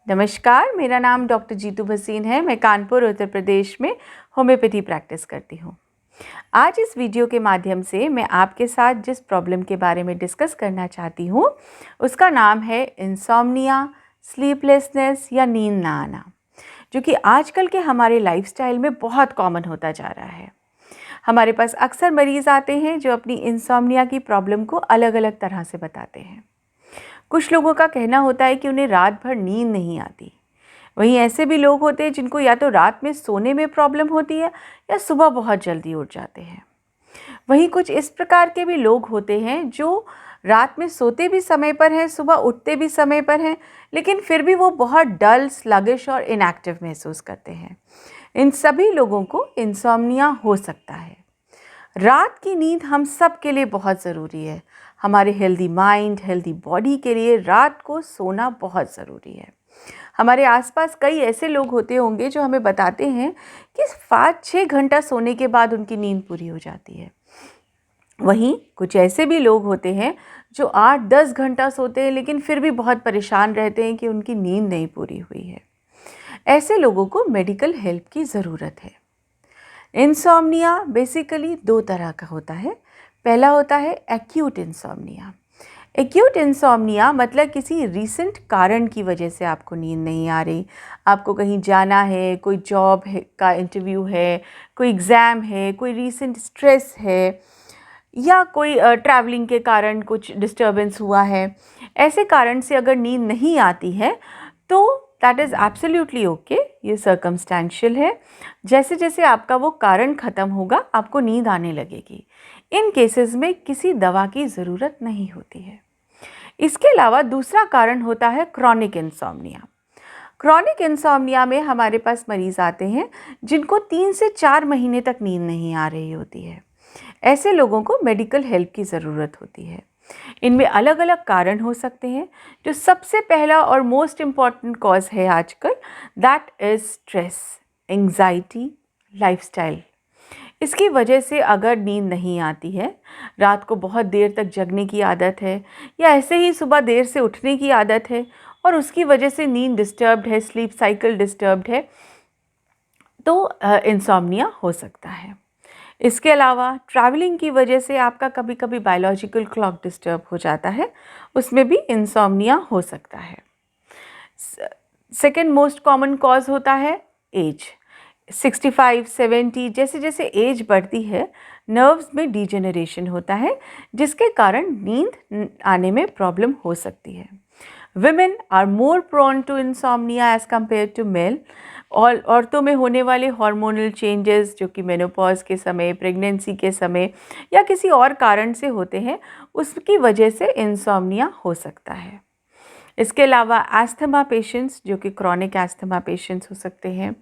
नमस्कार, मेरा नाम डॉक्टर जीतू भसीन है। मैं कानपुर उत्तर प्रदेश में होम्योपैथी प्रैक्टिस करती हूँ। आज इस वीडियो के माध्यम से मैं आपके साथ जिस प्रॉब्लम के बारे में डिस्कस करना चाहती हूँ उसका नाम है इंसोम्निया, स्लीपलेसनेस या नींद ना आना, जो कि आजकल के हमारे लाइफस्टाइल में बहुत कॉमन होता जा रहा है। हमारे पास अक्सर मरीज़ आते हैं जो अपनी इंसोम्निया की प्रॉब्लम को अलग अलग तरह से बताते हैं। कुछ लोगों का कहना होता है कि उन्हें रात भर नींद नहीं आती। वहीं ऐसे भी लोग होते हैं जिनको या तो रात में सोने में प्रॉब्लम होती है या सुबह बहुत जल्दी उठ जाते हैं। वहीं कुछ इस प्रकार के भी लोग होते हैं जो रात में सोते भी समय पर हैं, सुबह उठते भी समय पर हैं, लेकिन फिर भी वो बहुत डल, स्लगिश और इनएक्टिव महसूस करते हैं। इन सभी लोगों को इंसोम्निया हो सकता है। रात की नींद हम सब के लिए बहुत ज़रूरी है। हमारे हेल्दी माइंड, हेल्दी बॉडी के लिए रात को सोना बहुत ज़रूरी है। हमारे आसपास कई ऐसे लोग होते होंगे जो हमें बताते हैं कि 5-6 घंटा सोने के बाद उनकी नींद पूरी हो जाती है। वहीं कुछ ऐसे भी लोग होते हैं जो 8-10 घंटा सोते हैं लेकिन फिर भी बहुत परेशान रहते हैं कि उनकी नींद नहीं पूरी हुई है। ऐसे लोगों को मेडिकल हेल्प की ज़रूरत है। इंसोम्निया बेसिकली 2 तरह का होता है। पहला होता है एक्यूट इंसोम्निया। एक्यूट इंसोम्निया मतलब किसी रीसेंट कारण की वजह से आपको नींद नहीं आ रही। आपको कहीं जाना है, कोई जॉब है का इंटरव्यू है, कोई एग्ज़ाम है, कोई रीसेंट स्ट्रेस है या कोई ट्रैवलिंग के कारण कुछ डिस्टर्बेंस हुआ है। ऐसे कारण से अगर नींद नहीं आती है तो दैट इज़ एब्सोल्युटली ओके, ये सर्कमस्टेंशियल है। जैसे जैसे आपका वो कारण ख़त्म होगा आपको नींद आने लगेगी। इन केसेस में किसी दवा की ज़रूरत नहीं होती है। इसके अलावा दूसरा कारण होता है क्रॉनिक इंसोम्निया। क्रॉनिक इंसोम्निया में हमारे पास मरीज़ आते हैं जिनको 3 से 4 महीने तक नींद नहीं आ रही होती है। ऐसे लोगों को मेडिकल हेल्प की ज़रूरत होती है। इनमें अलग अलग कारण हो सकते हैं। जो सबसे पहला और मोस्ट इम्पॉर्टेंट कॉज है आजकल, that is stress, anxiety, lifestyle. इसकी वजह से अगर नींद नहीं आती है, रात को बहुत देर तक जगने की आदत है या ऐसे ही सुबह देर से उठने की आदत है और उसकी वजह से नींद डिस्टर्ब्ड है, स्लीप साइकिल डिस्टर्ब्ड है, तो इंसोम्निया हो सकता है। इसके अलावा ट्रैवलिंग की वजह से आपका कभी कभी बायोलॉजिकल क्लॉक डिस्टर्ब हो जाता है, उसमें भी इंसोम्निया हो सकता है। सेकेंड मोस्ट कॉमन कॉज होता है एज। 65-70 जैसे जैसे एज बढ़ती है नर्व्स में डिजेनरेशन होता है, जिसके कारण नींद आने में प्रॉब्लम हो सकती है। Women are more prone to insomnia as compared to male। और औरतों में होने वाले हार्मोनल चेंजेस जो कि मेनोपॉज के समय, प्रेगनेंसी के समय या किसी और कारण से होते हैं, उसकी वजह से इंसोम्निया हो सकता है। इसके अलावा एस्थमा पेशेंट्स जो कि क्रॉनिक एस्थमा पेशेंट्स हो सकते हैं,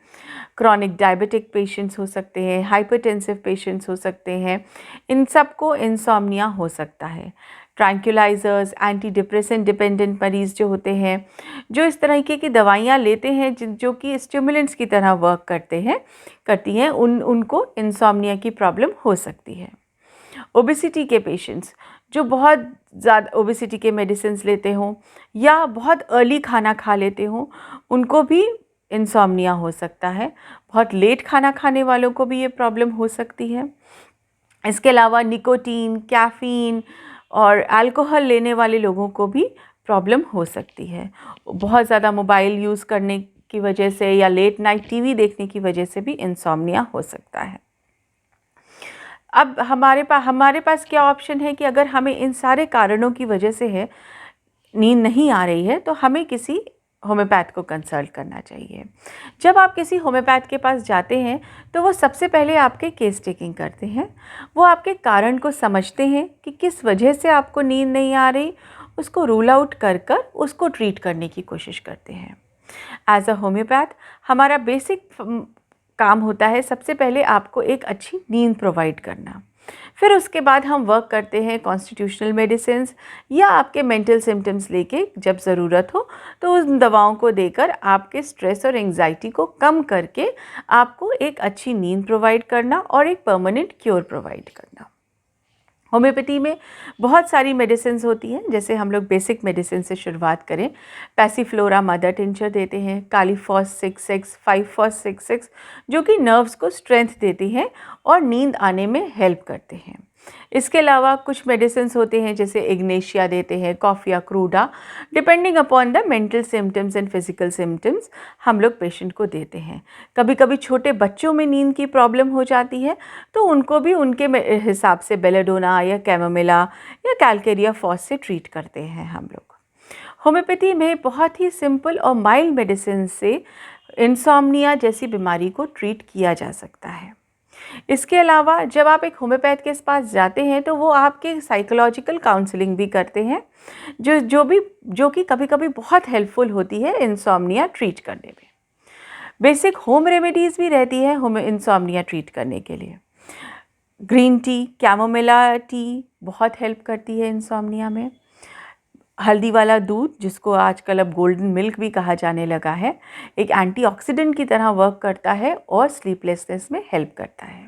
क्रॉनिक डायबिटिक पेशेंट्स हो सकते हैं, हाइपरटेंसिव पेशेंट्स हो सकते हैं, इन सबको इंसोम्निया हो सकता है। ट्रैंक्विलाइजर्स, एंटी डिप्रेसेंट डिपेंडेंट मरीज़ जो होते हैं, जो इस तरीके की दवाइयाँ लेते हैं जो कि स्टिमुलेंट्स की तरह वर्क करती हैं, उनको इंसोम्निया की प्रॉब्लम हो सकती है। ओबेसिटी के पेशेंट्स जो बहुत ज़्यादा ओबेसिटी के मेडिसिन्स लेते हों या बहुत अर्ली खाना खा लेते हों, उनको भी इंसोम्निया हो सकता है। बहुत लेट खाना खाने वालों को भी ये प्रॉब्लम हो सकती है। इसके अलावा निकोटीन, कैफ़ीन और अल्कोहल लेने वाले लोगों को भी प्रॉब्लम हो सकती है। बहुत ज़्यादा मोबाइल यूज़ करने की वजह से या लेट नाइट टीवी देखने की वजह से भी इंसोम्निया हो सकता है। अब हमारे पास क्या ऑप्शन है कि अगर हमें इन सारे कारणों की वजह से नींद नहीं आ रही है तो हमें किसी होम्योपैथ को कंसल्ट करना चाहिए। जब आप किसी होम्योपैथ के पास जाते हैं तो वो सबसे पहले आपके केस टेकिंग करते हैं। वो आपके कारण को समझते हैं कि किस वजह से आपको नींद नहीं आ रही, उसको रूल आउट कर उसको ट्रीट करने की कोशिश करते हैं। एज अ होम्योपैथ हमारा बेसिक काम होता है सबसे पहले आपको एक अच्छी नींद प्रोवाइड करना। फिर उसके बाद हम वर्क करते हैं कॉन्स्टिट्यूशनल मेडिसिन्स या आपके मेंटल सिम्टम्स लेके, जब ज़रूरत हो तो उन दवाओं को देकर आपके स्ट्रेस और एंग्जाइटी को कम करके आपको एक अच्छी नींद प्रोवाइड करना और एक परमानेंट क्योर प्रोवाइड करना। होम्योपैथी में बहुत सारी मेडिसिन्स होती हैं। जैसे हम लोग बेसिक मेडिसिन से शुरुआत करें, पैसिफ्लोरा मदर टिंचर देते हैं, कालीफॉस 6/6, 5-4-6-6 जो कि नर्व्स को स्ट्रेंथ देती हैं और नींद आने में हेल्प करते हैं। इसके अलावा कुछ मेडिसिन्स होते हैं जैसे इग्नेशिया देते हैं, coffea cruda, depending upon the mental symptoms and physical symptoms हम लोग पेशेंट को देते हैं। कभी कभी छोटे बच्चों में नींद की प्रॉब्लम हो जाती है तो उनको भी उनके हिसाब से बेलेडोना या कैमोमिला या कैलकेरिया फॉस से ट्रीट करते हैं हम लोग। होम्योपैथी में बहुत ही सिंपल और माइल्ड मेडिसिन से इंसोम्निया जैसी बीमारी को ट्रीट किया जा सकता है। इसके अलावा जब आप एक होम्योपैथ के पास जाते हैं तो वो आपके साइकोलॉजिकल काउंसलिंग भी करते हैं जो कि कभी कभी बहुत हेल्पफुल होती है इंसोम्निया ट्रीट करने में। बेसिक होम रेमेडीज़ भी रहती है इंसोम्निया ट्रीट करने के लिए। ग्रीन टी, कैमोमिला टी बहुत हेल्प करती है इंसोम्निया में। हल्दी वाला दूध, जिसको आजकल अब गोल्डन मिल्क भी कहा जाने लगा है, एक एंटीऑक्सीडेंट की तरह वर्क करता है और स्लीपलेसनेस में हेल्प करता है।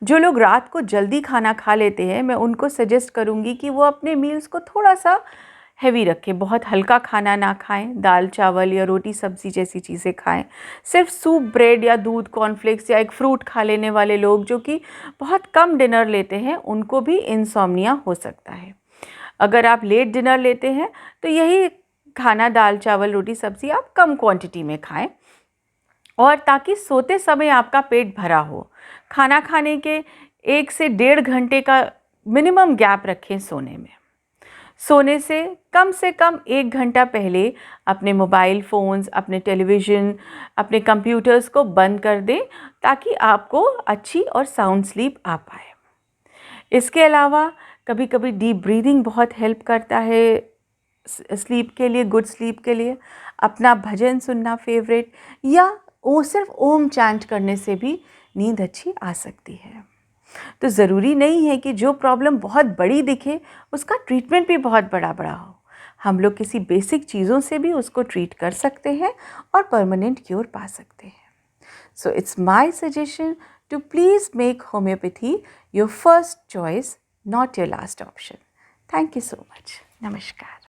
जो लोग रात को जल्दी खाना खा लेते हैं, मैं उनको सजेस्ट करूँगी कि वो अपने मील्स को थोड़ा सा हैवी रखें, बहुत हल्का खाना ना खाएं, दाल चावल या रोटी सब्ज़ी जैसी चीज़ें खाएं। सिर्फ सूप, ब्रेड या दूध, कॉर्नफ्लेक्स या एक फ्रूट खा लेने वाले लोग जो कि बहुत कम डिनर लेते हैं, उनको भी इंसोम्निया हो सकता है। अगर आप लेट डिनर लेते हैं तो यही खाना, दाल चावल रोटी सब्ज़ी, आप कम क्वांटिटी में खाएं और ताकि सोते समय आपका पेट भरा हो। खाना खाने के 1 से 1.5 घंटे का मिनिमम गैप रखें सोने में। सोने से कम 1 घंटा पहले अपने मोबाइल फ़ोन्स, अपने टेलीविज़न, अपने कंप्यूटर्स को बंद कर दें ताकि आपको अच्छी और साउंड स्लीप आ पाए। इसके अलावा कभी कभी डीप ब्रीदिंग बहुत हेल्प करता है स्लीप के लिए, गुड स्लीप के लिए। अपना भजन सुनना फेवरेट या सिर्फ ओम चैंट करने से भी नींद अच्छी आ सकती है। तो ज़रूरी नहीं है कि जो प्रॉब्लम बहुत बड़ी दिखे उसका ट्रीटमेंट भी बहुत बड़ा हो। हम लोग किसी बेसिक चीज़ों से भी उसको ट्रीट कर सकते हैं और परमानेंट क्योर पा सकते हैं। So it's my suggestion to please make homeopathy your first choice, not your last option. Thank you so much. Namaskar.